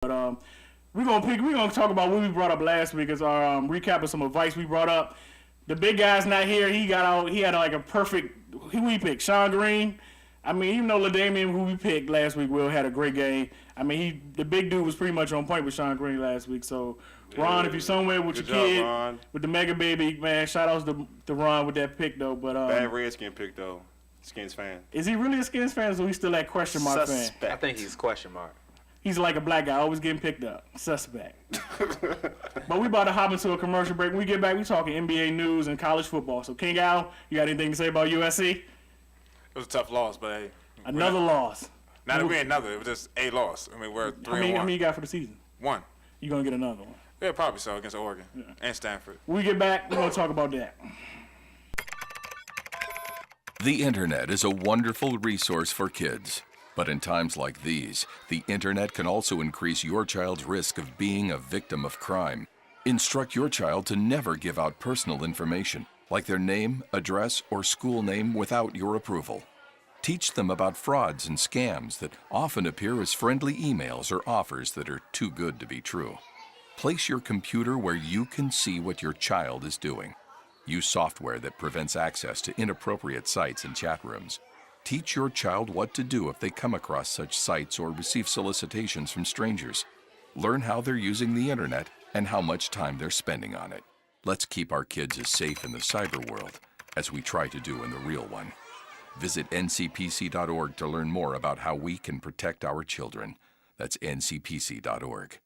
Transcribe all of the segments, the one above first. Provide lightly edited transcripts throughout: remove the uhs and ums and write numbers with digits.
But we're gonna talk about what we brought up last week as our recap of some advice we brought up. The big guy's not here. He got out. He had like a perfect. Who we picked? Sean Green. I mean, even though LaDamian, who we picked last week, Will had a great game. I mean, the big dude was pretty much on point with Sean Green last week. So, Ron, if you're somewhere with your kid, Ron. with the mega baby, man, shout outs to Ron with that pick though. But Bad Redskin pick though. Skins fan. is he really a Skins fan? Or is he still that question mark fan? Suspect. I think he's question mark. He's like a black guy, always getting picked up. Suspect. But we about to hop into a commercial break. When we get back, we talking NBA news and college football. So, King Al, you got anything to say about USC? It was a tough loss, but hey. Another loss. Not that we ain't another. It was just a loss. I mean, we're 3-1. How many you got for the season? 1. You gonna get another one? Yeah, probably so against Oregon and Stanford. When we get back, we're gonna talk about that. The internet is a wonderful resource for kids. But in times like these, the internet can also increase your child's risk of being a victim of crime. Instruct your child to never give out personal information, like their name, address, or school name without your approval. Teach them about frauds and scams that often appear as friendly emails or offers that are too good to be true. Place your computer where you can see what your child is doing. Use software that prevents access to inappropriate sites and chat rooms. Teach your child what to do if they come across such sites or receive solicitations from strangers. Learn how they're using the internet and how much time they're spending on it. Let's keep our kids as safe in the cyber world as we try to do in the real one. Visit ncpc.org to learn more about how we can protect our children. That's ncpc.org.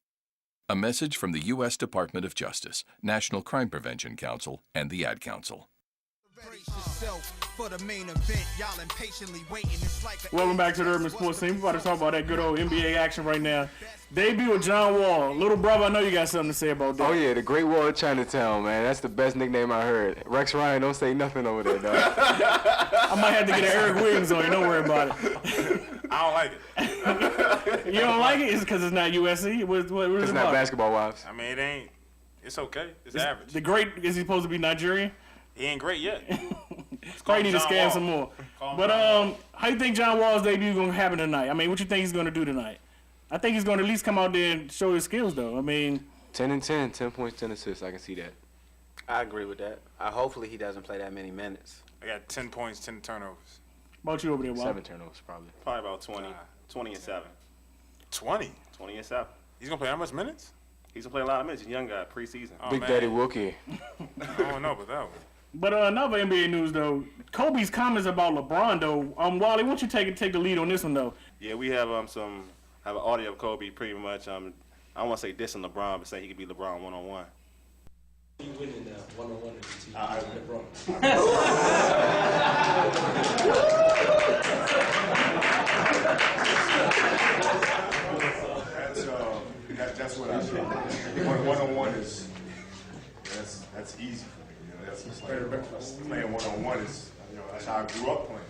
A message from the U.S. Department of Justice, National Crime Prevention Council, and the Ad Council. Welcome back to the Urban Sports Team. We're about to talk about that good old NBA action right now. Debut of John Wall. Little brother, I know you got something to say about that. Oh, yeah, the Great Wall of Chinatown, man. That's the best nickname I heard. Rex Ryan, don't say nothing over there, dog. I might have to get an Eric Williams on you. Don't worry about it. I don't like it. You don't like it? It's because it's not USC? What is It's it not about? Basketball Wives. I mean, it ain't. It's okay. It's average. The great, is he supposed to be Nigerian? He ain't great yet. Probably need to John scam Wall. some more. Call him But John Wall. how you think John Wall's debut going to happen tonight? I mean, what you think he's going to do tonight? I think he's going to at least come out there and show his skills, though. I mean, 10 and 10, 10 points, 10 assists. I can see that. I agree with that. Hopefully he doesn't play that many minutes. I got 10 points, 10 turnovers. about you over there, Wall? 7 turnovers, probably. Probably about 20. 20 and 7. 20? 20 and 7. He's going to play how much minutes? He's gonna play a lot of minutes. He's a young guy, preseason. Oh, Big man. Daddy Wookie. I don't know about that one. But another NBA news, though. Kobe's comments about LeBron, though. Wally, why don't you take the lead on this one, though? Yeah, we have have an audio of Kobe pretty much. I don't want to say dissing LeBron, but saying he could be LeBron one-on-one. You winning now, one-on-one with LeBron. That's what I think. One-on-one is that's easy for me. You know, that's just like playing one-on-one is that's how I grew up playing.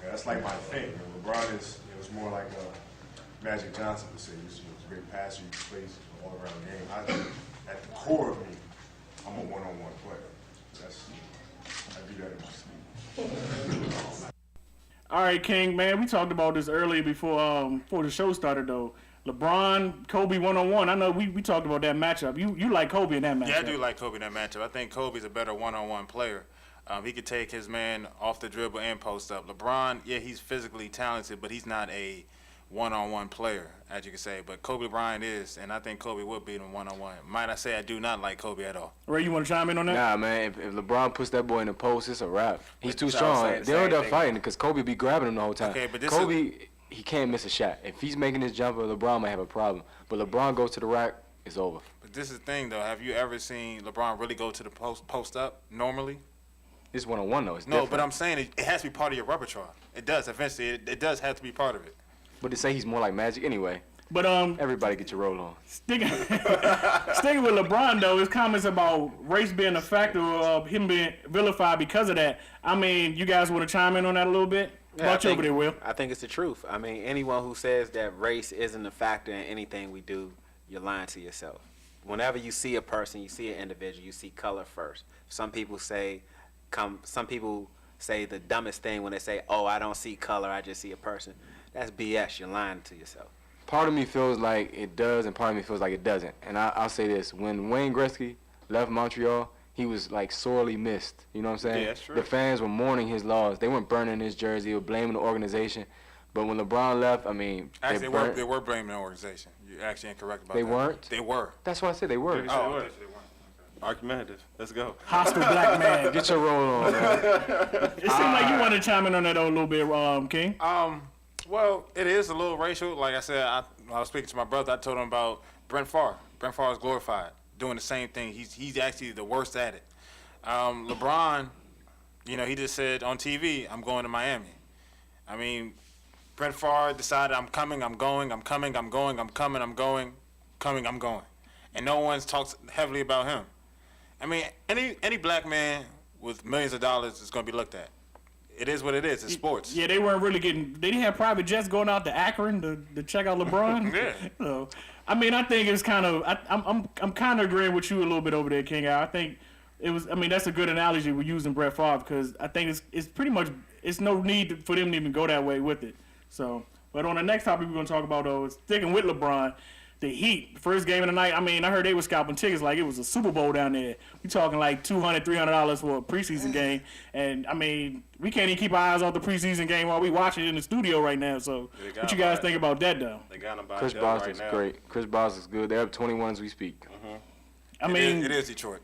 That's like my thing. LeBron is it's more like a Magic Johnson would say. He's a great passer. He plays all around the game. At the core of me, I'm a one-on-one player. I do that in my sleep. All right, King, man, we talked about this earlier before the show started, though. LeBron, Kobe one-on-one. I know we talked about that matchup. You like Kobe in that matchup. Yeah, I do like Kobe in that matchup. I think Kobe's a better one-on-one player. He could take his man off the dribble and post up. LeBron, yeah, he's physically talented, but he's not a one-on-one player, as you can say. But Kobe Bryant is, and I think Kobe would beat him one-on-one. Might I say I do not like Kobe at all. Ray, you want to chime in on that? Nah, man, if LeBron puts that boy in the post, it's a wrap. He's too So I was strong. saying the They'll end same up thing. fighting because Kobe be grabbing him the whole time. Okay, but this Kobe, he can't miss a shot. If he's making his jumper, LeBron might have a problem. But LeBron goes to the rack, it's over. But this is the thing, though. Have you ever seen LeBron really go to the post up normally? It's one-on-one, though. It's No, different. but I'm saying it has to be part of your repertoire. It does. Eventually, it does have to be part of it. But to say he's more like Magic anyway, But everybody get your roll on. sticking with LeBron, though, his comments about race being a factor of him being vilified because of that. I mean, you guys want to chime in on that a little bit? Yeah, About you over there, Will. I think it's the truth. I mean, anyone who says that race isn't a factor in anything we do, you're lying to yourself. Whenever you see a person, you see an individual, you see color first. Some people say the dumbest thing when they say, "Oh, I don't see color, I just see a person." That's BS. You're lying to yourself. Part of me feels like it does, and part of me feels like it doesn't. And I'll say this: when Wayne Gretzky left Montreal, he was like sorely missed. You know what I'm saying? Yeah, that's true. The fans were mourning his loss. They weren't burning his jersey or blaming the organization. But when LeBron left, I mean, Actually, they were blaming the organization. You're actually incorrect about They that. weren't? They were. That's why I said they were. Oh, they they were. weren't. Argumentative. Let's go. Hostile black man. Get your roll on, man. It seemed like you want to chime in on that a little bit, King. Well, it is a little racial. Like I said, when I was speaking to my brother, I told him about Brent Favre. Brent Favre is glorified, doing the same thing. He's actually the worst at it. LeBron, he just said on TV, I'm going to Miami. I mean, Brent Favre decided I'm coming, I'm going, I'm coming, I'm going, I'm coming, I'm going, coming, I'm going. And no one's talks heavily about him. I mean, any black man with millions of dollars is going to be looked at. It is what it is. It's sports. Yeah, they weren't really getting. They didn't have private jets going out to Akron to check out LeBron. Yeah. So, I mean, I think it's kind of. I'm kind of agreeing with you a little bit over there, King. I think it was. I mean, that's a good analogy we're using Brett Favre because I think it's pretty much. It's no need for them to even go that way with it. So, but on the next topic we're gonna talk about though is sticking with LeBron. The Heat, first game of the night. I mean, I heard they were scalping tickets like it was a Super Bowl down there. We talking like $200, $300 for a preseason game, and I mean, we can't even keep our eyes off the preseason game while we watch it in the studio right now. So, what you guys think about that though? They got him by Chris Dell Bosh right looks now. great. Chris Bosh looks good. They're up 21 as we speak. I mean, it is Detroit.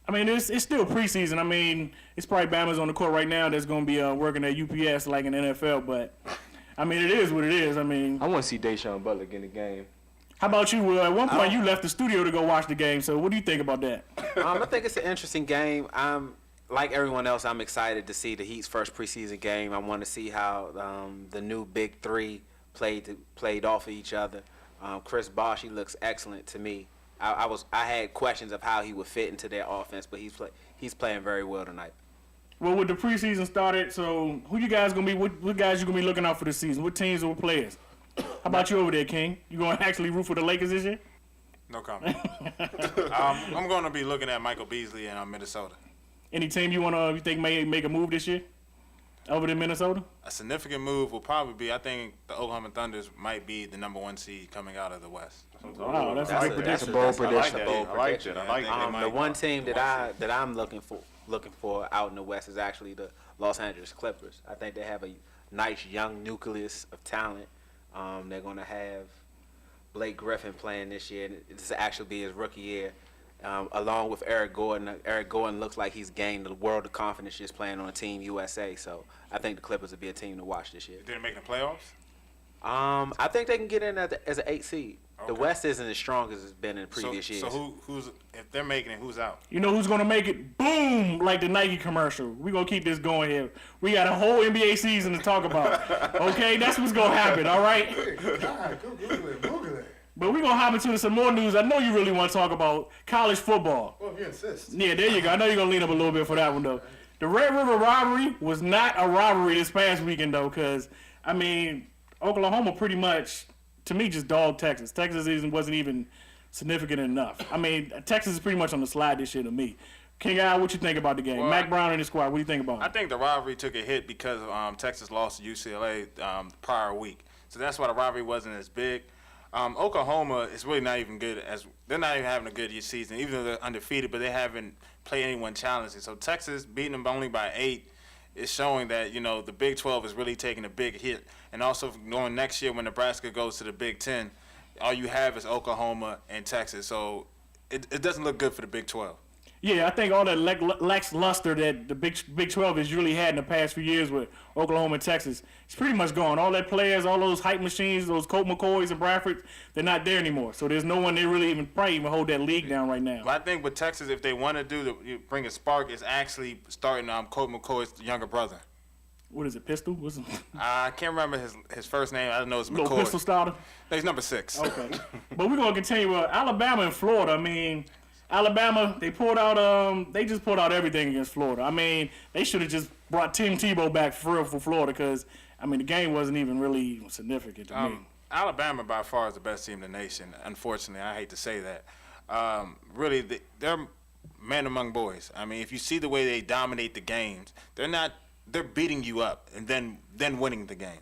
I mean, it's still preseason. I mean, it's probably Bama's on the court right now that's going to be working at UPS like in the NFL, but I mean, it is what it is. I mean, I want to see Deshaun Butler get in the game. how about you, Will? At one point, you left the studio to go watch the game, so what do you think about that? I think it's an interesting game. Like everyone else, I'm excited to see the Heat's first preseason game. I want to see how the new Big Three played off of each other. Chris Bosh, he looks excellent to me. I had questions of how he would fit into their offense, but he's playing very well tonight. Well, with the preseason started, so who you guys going to be, what guys you going to be looking out for this season? What teams or what players? How about you over there, King? You going to actually root for the Lakers this year? No comment. I'm going to be looking at Michael Beasley in Minnesota. Any team you think may make a move this year over to Minnesota? A significant move will probably be, I think the Oklahoma Thunders might be the #1 seed coming out of the West. Wow, that's a big prediction. bold That's prediction. a bold I like prediction. that. I like that. The one team that I'm looking for out in the West is actually the Los Angeles Clippers. I think they have a nice young nucleus of talent. They're going to have Blake Griffin playing this year. This will actually be his rookie year, along with Eric Gordon. Eric Gordon looks like he's gained the world of confidence just playing on Team USA. So I think the Clippers will be a team to watch this year. Did they make the playoffs? I think they can get in as an 8 seed. The Okay. West isn't as strong as it's been in previous years. So who's if they're making it, who's out? You know who's going to make it? Boom! Like the Nike commercial. We're going to keep this going here. We got a whole NBA season to talk about. Okay? That's what's going to happen, all right? God, Google it. But we're going to hop into some more news. I know you really want to talk about college football. Well, if you insist. Yeah, there you go. I know you're going to lean up a little bit for that one, though. The Red River robbery was not a robbery this past weekend, though, because, I mean, Oklahoma pretty much, to me, just dogged Texas. Texas wasn't even significant enough. I mean, Texas is pretty much on the slide this year to me. King Al, what you think about the game? Well, Mac Brown and his squad, what do you think about I it? think the rivalry took a hit because Texas lost to UCLA the prior week. So that's why the rivalry wasn't as big. Oklahoma is really not even good they're not even having a good season, even though they're undefeated, but they haven't played anyone challenging. So Texas beating them only by 8 is showing that, the Big 12 is really taking a big hit. And also going next year when Nebraska goes to the Big 10, all you have is Oklahoma and Texas. So it doesn't look good for the Big 12. Yeah, I think all that lackluster that the Big 12 has usually had in the past few years with Oklahoma and Texas, it's pretty much gone. All that players, all those hype machines, those Colt McCoys and Bradfords, they're not there anymore. So there's no one they really probably even hold that league down right now. But I think with Texas, if they want to bring a spark, is actually starting Colt McCoy's younger brother. What is it, Pistol? What's it? I can't remember his first name. I don't know it's Little McCoy. Pistol starter? No, he's number 6. Okay. But we're going to continue with Alabama and Florida. I mean, Alabama, they just pulled out everything against Florida. I mean, they should have just brought Tim Tebow back for real for Florida because, I mean, the game wasn't even really significant to me. Alabama by far is the best team in the nation. Unfortunately, I hate to say that. Really, they're men among boys. I mean, if you see the way they dominate the games, they're beating you up and then winning the game.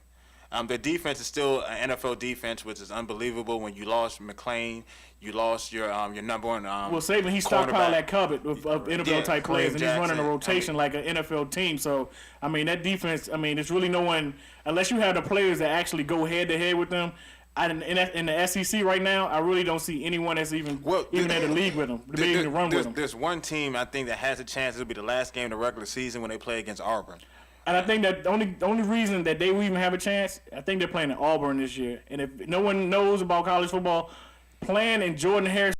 Their defense is still an NFL defense, which is unbelievable. When you lost McClain, you lost your number one. Well, Saban, he stockpiled cornerback. that cupboard of NFL type players, and he's running a Jackson. rotation like an NFL team. So, I mean, that defense. I mean, there's really no one unless you have the players that actually go head to head with them. In the SEC right now, I really don't see anyone that's even in the league with them, to be able to run with them. There's one team I think that has a chance. It'll be the last game of the regular season when they play against Auburn. And I think that the only reason that they will even have a chance, I think they're playing at Auburn this year. And if no one knows about college football, playing in Jordan Hare